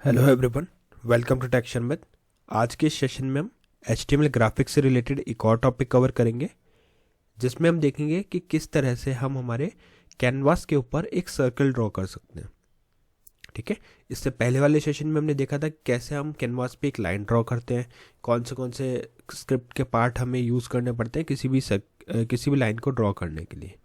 Hello everyone, welcome to टेक्शन with. आज के सेशन में हम HTML ग्राफिक्स से रिलेटेड एक और टॉपिक कवर करेंगे, जिसमें हम देखेंगे कि किस तरह से हम हमारे कैनवास के ऊपर एक सर्कल ड्रॉ कर सकते हैं। ठीक है, इससे पहले वाले सेशन में हमने देखा था कि कैसे हम कैनवास पे एक लाइन ड्रॉ करते हैं, कौन से स्क्रिप्ट के पार्ट हमें यूज़ करने पड़ते हैं किसी भी लाइन को ड्रॉ करने के लिए।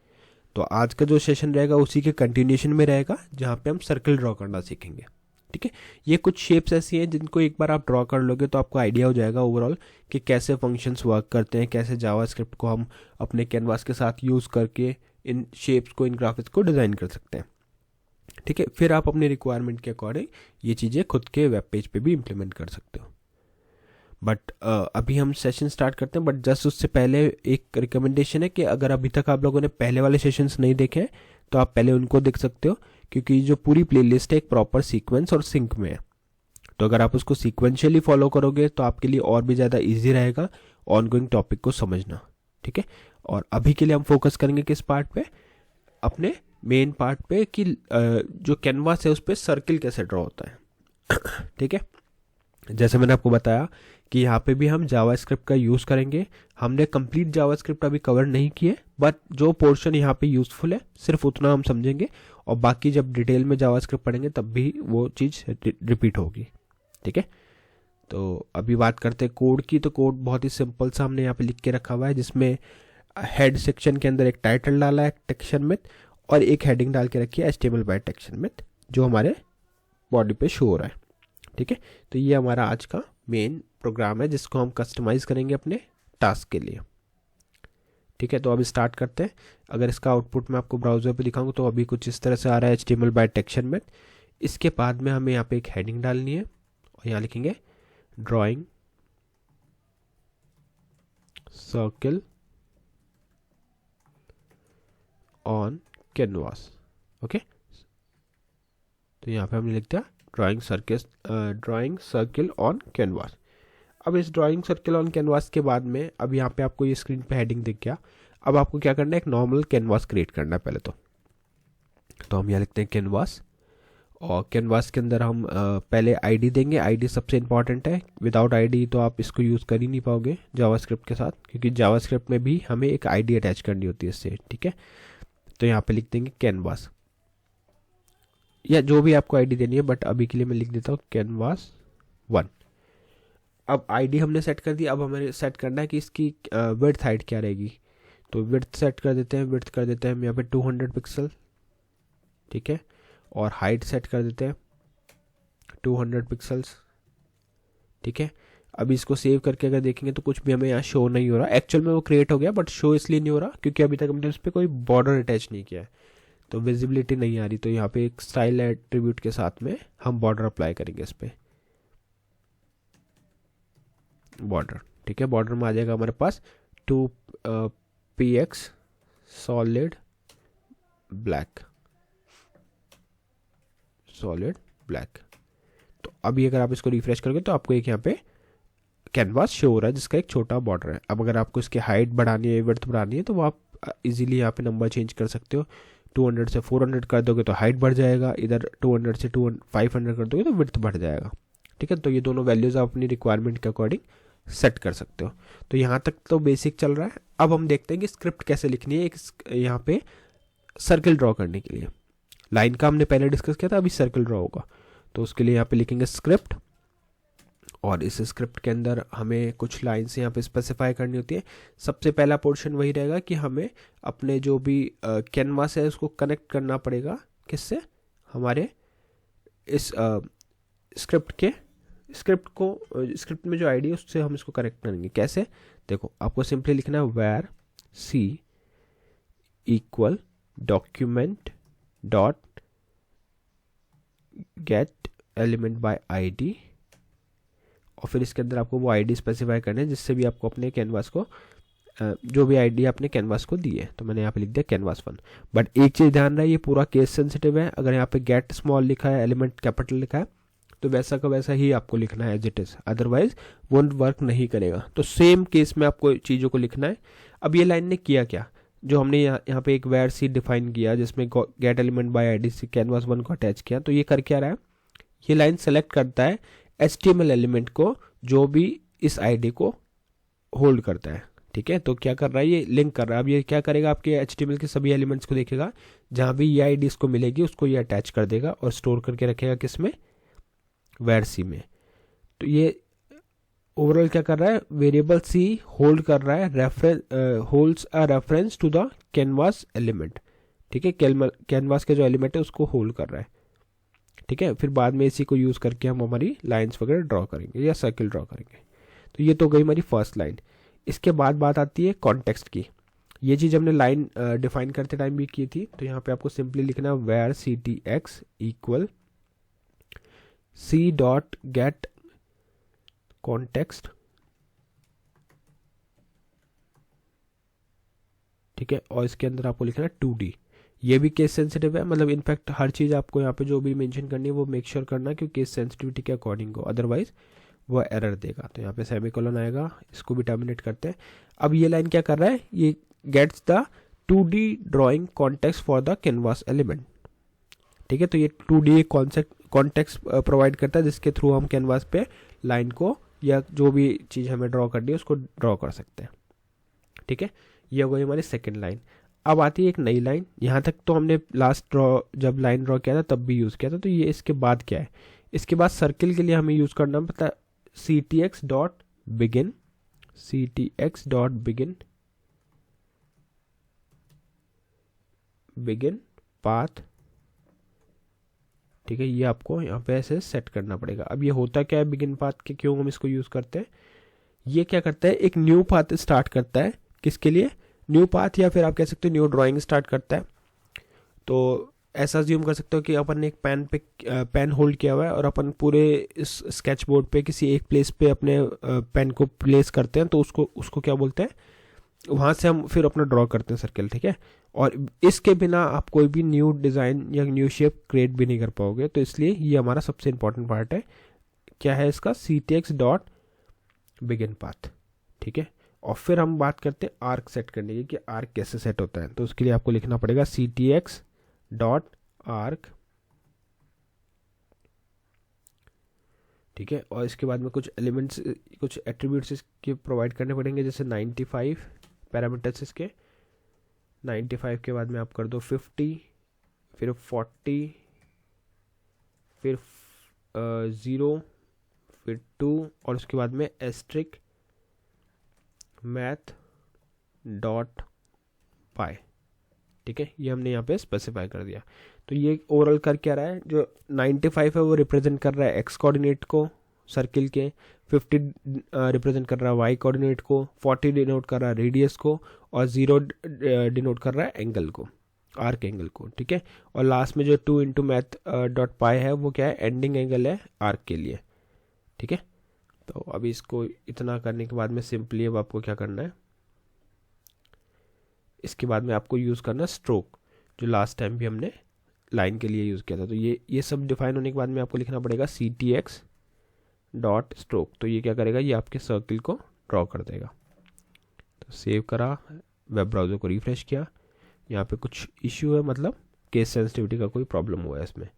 तो आज का जो सेशन रहेगा उसी के कंटिन्यूशन में रहेगा, जहाँ पे हम सर्कल ड्रॉ करना सीखेंगे। ठीक है, ये कुछ शेप्स ऐसी हैं जिनको एक बार आप ड्रॉ कर लोगे तो आपको आइडिया हो जाएगा ओवरऑल कि कैसे फंक्शंस वर्क करते हैं, कैसे जावास्क्रिप्ट को हम अपने कैनवास के साथ यूज़ करके इन शेप्स को, इन ग्राफिक्स को डिज़ाइन कर सकते हैं। ठीक है, फिर आप अपने रिक्वायरमेंट के अकॉर्डिंग ये चीज़ें खुद के वेब पेज पे भी इम्प्लीमेंट कर सकते हो। बट अभी हम सेशन स्टार्ट करते हैं, बट जस्ट उससे पहले एक रिकमेंडेशन है कि अगर अभी तक आप लोगों ने पहले वाले सेशंस नहीं देखे हैं तो आप पहले उनको देख सकते हो, क्योंकि जो पूरी प्लेलिस्ट है एक प्रॉपर सीक्वेंस और सिंक में है। तो अगर आप उसको सीक्वेंशियली फॉलो करोगे तो आपके लिए और भी ज़्यादा ईजी रहेगा ऑनगोइंग टॉपिक को समझना। ठीक है, और अभी के लिए हम फोकस करेंगे किस पार्ट पे, अपने मेन पार्ट पे कि जो कैनवास है उस पर सर्किल कैसे ड्रॉ होता है। ठीक है, जैसे मैंने आपको बताया कि यहाँ पे भी हम जावास्क्रिप्ट का यूज़ करेंगे। हमने कंप्लीट जावास्क्रिप्ट अभी कवर नहीं किए, बट जो पोर्शन यहाँ पे यूज़फुल है सिर्फ उतना हम समझेंगे, और बाकी जब डिटेल में जावास्क्रिप्ट पढ़ेंगे तब भी वो चीज़ रिपीट होगी। ठीक है, तो अभी बात करते हैं कोड की। तो कोड बहुत ही सिंपल सा हमने यहाँ पे लिख के रखा हुआ है, जिसमें हेड सेक्शन के अंदर एक टाइटल डाला है टेक्शन में, और एक हेडिंग डाल के रखी है HTML बाय टेक्शन में, जो हमारे बॉडी पे शो हो रहा है। ठीक है, तो ये हमारा आज का मेन प्रोग्राम है जिसको हम कस्टमाइज करेंगे अपने टास्क के लिए। ठीक है, तो अब स्टार्ट करते हैं। अगर इसका आउटपुट मैं आपको ब्राउज़र पे दिखाऊं तो अभी कुछ इस तरह से आ रहा है HTML बाय टेक्शन में। इसके बाद में हमें यहाँ पे एक हेडिंग डालनी है और यहाँ लिखेंगे drawing circle on canvas. Okay, तो यहाँ पे हमने लिख दिया ड्राइंग सर्किल ऑन कैनवास। अब इस ड्राइंग सर्किल ऑन कैनवास के बाद में अब यहाँ पे आपको ये स्क्रीन पे हेडिंग दिख गया। अब आपको क्या करना है, एक नॉर्मल कैनवास क्रिएट करना है पहले तो हम यहाँ लिखते हैं कैनवास, और कैनवास के अंदर हम पहले आईडी देंगे। आईडी सबसे इंपॉर्टेंट है, विदाउट आईडी तो आप इसको यूज़ कर ही नहीं पाओगे जावास्क्रिप्ट के साथ, क्योंकि जावास्क्रिप्ट में भी हमें एक आईडी अटैच करनी होती है इससे। ठीक है, तो यहाँ पे लिख देंगे कैनवास, या जो भी आपको आईडी देनी है, बट अभी के लिए मैं लिख देता हूँ कैनवास 1। अब आईडी हमने सेट कर दी, अब हमें सेट करना है कि इसकी विड्थ हाइट क्या रहेगी। तो विड्थ सेट कर देते हैं, विड्थ कर देते हैं हम यहाँ पे 200 पिक्सल। ठीक है, और हाइट सेट कर देते हैं 200 पिक्सल्स। ठीक है, अभी इसको सेव करके अगर देखेंगे तो कुछ भी हमें यहाँ शो नहीं हो रहा। एक्चुअल में वो क्रिएट हो गया, बट शो इसलिए नहीं हो रहा क्योंकि अभी तक हमने उस पर कोई बॉर्डर अटैच नहीं किया है, तो विजिबिलिटी नहीं आ रही। तो यहाँ पे एक स्टाइल एट्रीब्यूट के साथ में हम बॉर्डर अप्लाई करेंगे इस पर, बॉर्डर। ठीक है, बॉर्डर में आ जाएगा हमारे पास 2px सॉलिड ब्लैक। तो अभी अगर आप इसको रिफ्रेश करोगे तो आपको एक यहाँ पे कैनवास शो हो रहा है जिसका एक छोटा बॉर्डर है। अब अगर आपको इसकी हाइट बढ़ानी है, विड्थ बढ़ानी है, तो वो आप इजीली यहाँ पे नंबर चेंज कर सकते हो। 200 से 400 कर दोगे तो हाइट बढ़ जाएगा, इधर 200 से 500 कर दोगे तो विड्थ बढ़ जाएगा। ठीक है, तो ये दोनों वैल्यूज़ आप अपनी रिक्वायरमेंट के अकॉर्डिंग सेट कर सकते हो। तो यहाँ तक तो बेसिक चल रहा है। अब हम देखते हैं कि स्क्रिप्ट कैसे लिखनी है एक यहाँ पे सर्कल ड्रॉ करने के लिए। लाइन का हमने पहले डिस्कस किया था, अभी सर्कल ड्रॉ होगा। तो उसके लिए यहाँ पे लिखेंगे स्क्रिप्ट, और इस स्क्रिप्ट के अंदर हमें कुछ लाइन्स यहाँ पे स्पेसिफाई करनी होती है। सबसे पहला पोर्शन वही रहेगा कि हमें अपने जो भी कैनवास है उसको कनेक्ट करना पड़ेगा किससे, हमारे इस स्क्रिप्ट में जो आईडी है उससे हम इसको कनेक्ट करेंगे। कैसे, देखो आपको सिंपली लिखना है var c equal document dot get element by ID, और फिर इसके अंदर आपको वो आईडी स्पेसिफाई करना है जिससे भी आपको अपने कैनवास को जो भी आईडी आपने कैनवास को दी है। तो मैंने यहाँ पे लिख दिया कैनवास 1। बट एक चीज़ ध्यान रहे, ये पूरा केस सेंसिटिव है। अगर यहाँ पे गेट स्मॉल लिखा है, एलिमेंट कैपिटल लिखा है, तो वैसा का वैसा ही आपको लिखना है एज इट इज़, अदरवाइज वो वर्क नहीं करेगा। तो सेम केस में आपको चीज़ों को लिखना है। अब ये लाइन ने किया क्या, जो हमने यहाँ पे एक वेर सी डिफाइन किया जिसमें गेट एलिमेंट बाय आईडी से कैनवास 1 को अटैच किया, तो ये कर क्या रहा है, ये लाइन सेलेक्ट करता है HTML एलिमेंट को जो भी इस आईडी को होल्ड करता है। ठीक है, तो क्या कर रहा है, ये लिंक कर रहा है। अब ये क्या करेगा, आपके HTML के सभी एलिमेंट्स को देखेगा, जहाँ भी ये आईडी इसको मिलेगी उसको ये अटैच कर देगा और स्टोर करके रखेगा किस में, var_c में। तो ये ओवरऑल क्या कर रहा है, वेरिएबल c होल्ड कर रहा है holds a reference to the canvas element. ठीक है, कैनवास के जो एलिमेंट है उसको होल्ड कर रहा है। ठीक है, फिर बाद में इसी को यूज़ करके हम हमारी लाइंस वगैरह ड्रॉ करेंगे या सर्किल ड्रॉ करेंगे। तो ये तो गई हमारी फर्स्ट लाइन। इसके बाद बात आती है कॉन्टेक्स्ट की। ये चीज़ हमने लाइन डिफाइन करते टाइम भी की थी। तो यहाँ पे आपको सिंपली लिखना है where ctx equal c dot gate context. ठीक है, और इसके अंदर आपको लिखना है 2D। ये भी केस सेंसिटिव है, मतलब इनफैक्ट हर चीज़ आपको यहाँ पे जो भी मेंशन करनी है वो मेक श्योर करना कि केस सेंसिटिविटी के अकॉर्डिंग हो, अदरवाइज वो एरर देगा। तो यहाँ पे सेमीकोलन आएगा, इसको भी टर्मिनेट करते हैं। अब ये लाइन क्या कर रहा है, ये gets the 2D drawing context for the canvas element. ठीक है, तो ये 2D कॉन्टेक्स्ट प्रोवाइड करता है जिसके थ्रू हम कैनवास पे लाइन को या जो भी चीज़ हमें ड्रॉ करनी है उसको ड्रॉ कर सकते हैं। ठीक है, ये हो गई हमारी सेकेंड लाइन। अब आती है एक नई लाइन। यहाँ तक तो हमने लास्ट जब लाइन ड्रॉ किया था तब भी यूज़ किया था। तो ये इसके बाद क्या है, इसके बाद सर्किल के लिए हमें यूज़ करना पता ctx dot begin, ctx dot begin path. ठीक है, ये आपको यहाँ पे ऐसे सेट करना पड़ेगा। अब ये होता क्या है बिगिन पाथ के, क्यों हम इसको यूज़ करते हैं, ये क्या करता है, एक न्यू पाथ स्टार्ट करता है। किसके लिए, न्यू पाथ, या फिर आप कह सकते हो न्यू ड्राइंग स्टार्ट करता है। तो ऐसा ज्यूम कर सकते हो कि अपन ने एक पेन होल्ड किया हुआ है और अपन पूरे इस स्केच बोर्ड पे किसी एक प्लेस पे अपने पेन को प्लेस करते हैं। तो उसको क्या बोलते हैं, वहाँ से हम फिर अपना ड्रॉ करते हैं सर्किल। ठीक है, और इसके बिना आप कोई भी न्यू डिज़ाइन या न्यू शेप क्रिएट भी नहीं कर पाओगे। तो इसलिए ये हमारा सबसे इंपॉर्टेंट पार्ट है। क्या है इसका, ctx डॉट बिगिन पाथ। ठीक है, और फिर हम बात करते हैं आर्क सेट करने की कि आर्क कैसे सेट होता है। तो उसके लिए आपको लिखना पड़ेगा ctx डॉट आर्क। ठीक है, और इसके बाद में कुछ एलिमेंट्स, कुछ एट्रीब्यूट्स इसके प्रोवाइड करने पड़ेंगे, जैसे 95 पैरामीटर्स इसके। 95 के बाद में आप कर दो 50, फिर 40, फिर 0, फिर 2, और उसके बाद में एस्ट्रिक मैथ डॉट पाई। ठीक है, ये हमने यहाँ पे स्पेसिफाई कर दिया। तो ये ओवरऑल कर क्या रहा है, जो 95 है वो रिप्रेजेंट कर रहा है एक्स कोऑर्डिनेट को सर्किल के, 50 रिप्रेजेंट कर रहा है वाई कोऑर्डिनेट को, 40 डिनोट कर रहा है रेडियस को, और 0 डिनोट कर रहा है एंगल को, आर्क एंगल को। ठीक है, और लास्ट में जो 2 इंटू मैथ डॉट पाई है वो क्या है, एंडिंग एंगल है आर्क के लिए। ठीक है, तो अभी इसको इतना करने के बाद में सिंपली अब आपको क्या करना है, इसके बाद में आपको यूज़ करना स्ट्रोक, जो लास्ट टाइम भी हमने लाइन के लिए यूज़ किया था। तो ये सब डिफाइन होने के बाद में आपको लिखना पड़ेगा ctx डॉट स्ट्रोक। तो ये क्या करेगा, ये आपके सर्किल को ड्रॉ कर देगा। तो सेव करा, वेब ब्राउज़र को रिफ्रेश किया, यहाँ पे कुछ इश्यू है, मतलब केस सेंसिटिविटी का कोई प्रॉब्लम हुआ है इसमें।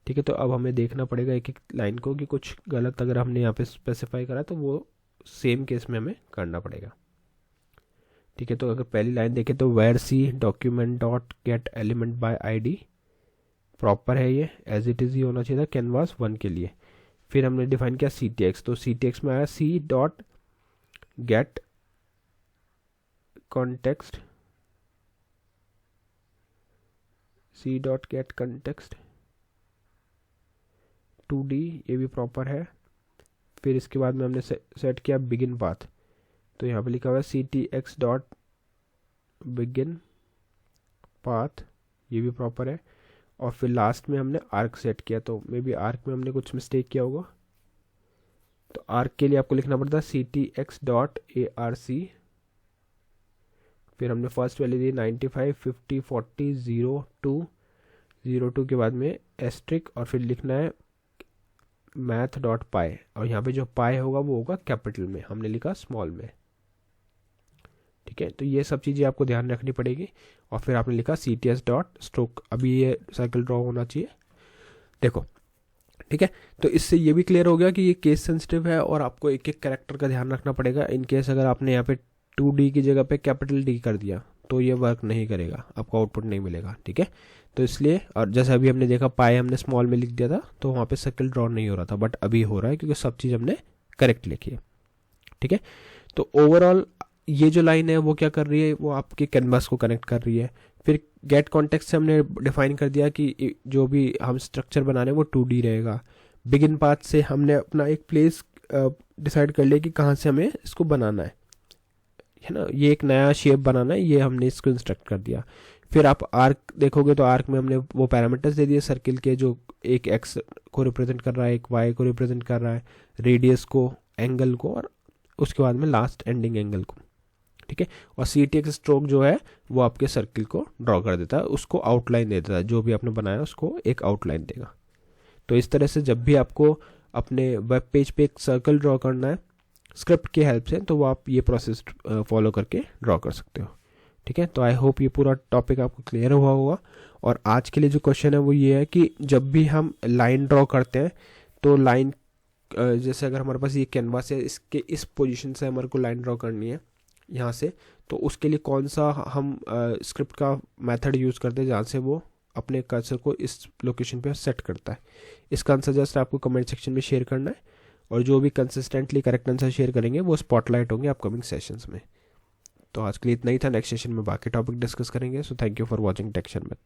ठीक है, तो अब हमें देखना पड़ेगा एक एक लाइन को कि कुछ गलत अगर हमने यहाँ पे स्पेसिफाई करा तो वो सेम केस में हमें करना पड़ेगा। ठीक है, तो अगर पहली लाइन देखें तो where c document dot get element bye id proper है, ये एज इट इज़ ही होना चाहिए था कैनवास 1 के लिए। फिर हमने डिफाइन किया ctx, तो ctx में आया c dot gate context, c dot gate context 2D, ये भी प्रॉपर है। फिर इसके बाद में हमने सेट किया बिगिन पाथ, तो यहाँ पे लिखा हुआ है ctx डॉट बिगिन पाथ, ये भी प्रॉपर है। और फिर लास्ट में हमने आर्क सेट किया, तो मे बी आर्क में हमने कुछ मिस्टेक किया होगा। तो आर्क के लिए आपको लिखना पड़ता है ctx डॉट arc। फिर हमने फर्स्ट वैल्यू दी 95, 50, 40, 0, 2, 02 के बाद में एस्ट्रिक, और फिर लिखना है मैथ डॉट पाई, और यहाँ पे जो पाई होगा वो होगा कैपिटल में, हमने लिखा स्मॉल में। ठीक है, तो ये सब चीज़ें आपको ध्यान रखनी पड़ेगी। और फिर आपने लिखा cts डॉट स्ट्रोक। अभी ये साइकिल ड्रॉ होना चाहिए। देखो ठीक है, तो इससे ये भी क्लियर हो गया कि ये केस सेंसिटिव है और आपको एक एक कैरेक्टर का ध्यान रखना पड़ेगा। इन केस अगर आपने यहाँ पे 2D की जगह पे कैपिटल D कर दिया तो ये वर्क नहीं करेगा, आपको आउटपुट नहीं मिलेगा। ठीक है, तो इसलिए, और जैसे अभी हमने देखा पाई हमने स्मॉल में लिख दिया था तो वहाँ पे सर्कल ड्रॉ नहीं हो रहा था, बट अभी हो रहा है क्योंकि सब चीज़ हमने करेक्ट लिखी है। ठीक है, तो ओवरऑल ये जो लाइन है वो क्या कर रही है, वो आपके कैनवास को कनेक्ट कर रही है। फिर गेट कॉन्टेक्स्ट से हमने डिफाइन कर दिया कि जो भी हम स्ट्रक्चर बना रहे हैं वो 2D रहेगा। बिगिन पाथ से हमने अपना एक प्लेस डिसाइड कर लिया कि कहाँ से हमें इसको बनाना है ना, ये एक नया शेप बनाना है, ये हमने इसको इंस्ट्रक्ट कर दिया। फिर आप आर्क देखोगे तो आर्क में हमने वो पैरामीटर्स दे दिए सर्किल के, जो एक एक्स को रिप्रेजेंट कर रहा है, एक वाई को रिप्रेजेंट कर रहा है, रेडियस को, एंगल को, और उसके बाद में लास्ट एंडिंग एंगल को। ठीक है, और CTX स्ट्रोक जो है वो आपके सर्किल को ड्रॉ कर देता है, उसको आउटलाइन दे देता है, जो भी आपने बनाया उसको एक आउटलाइन देगा। तो इस तरह से जब भी आपको अपने वेब पेज पे एक सर्कल ड्रॉ करना है स्क्रिप्ट की हेल्प से, तो वो आप ये प्रोसेस फॉलो करके ड्रॉ कर सकते हो। ठीक है, तो आई होप ये पूरा टॉपिक आपको क्लियर हुआ होगा। और आज के लिए जो क्वेश्चन है वो ये है कि जब भी हम लाइन ड्रॉ करते हैं तो लाइन, जैसे अगर हमारे पास ये कैनवास है, इसके इस पोजीशन से हमारे को लाइन ड्रॉ करनी है यहाँ से, तो उसके लिए कौन सा हम स्क्रिप्ट का मेथड यूज़ करते हैं जहाँ से वो अपने कर्सर को इस लोकेशन पे सेट करता है। इसका आंसर जस्ट आपको कमेंट सेक्शन में शेयर करना है, और जो भी कंसिस्टेंटली करेक्ट आंसर शेयर करेंगे वो स्पॉटलाइट होंगे अपकमिंग सेशंस में। तो आज के लिए इतना ही था, नेक्स्ट सेशन में बाकी टॉपिक डिस्कस करेंगे। So thank you for watching टेक्शन में।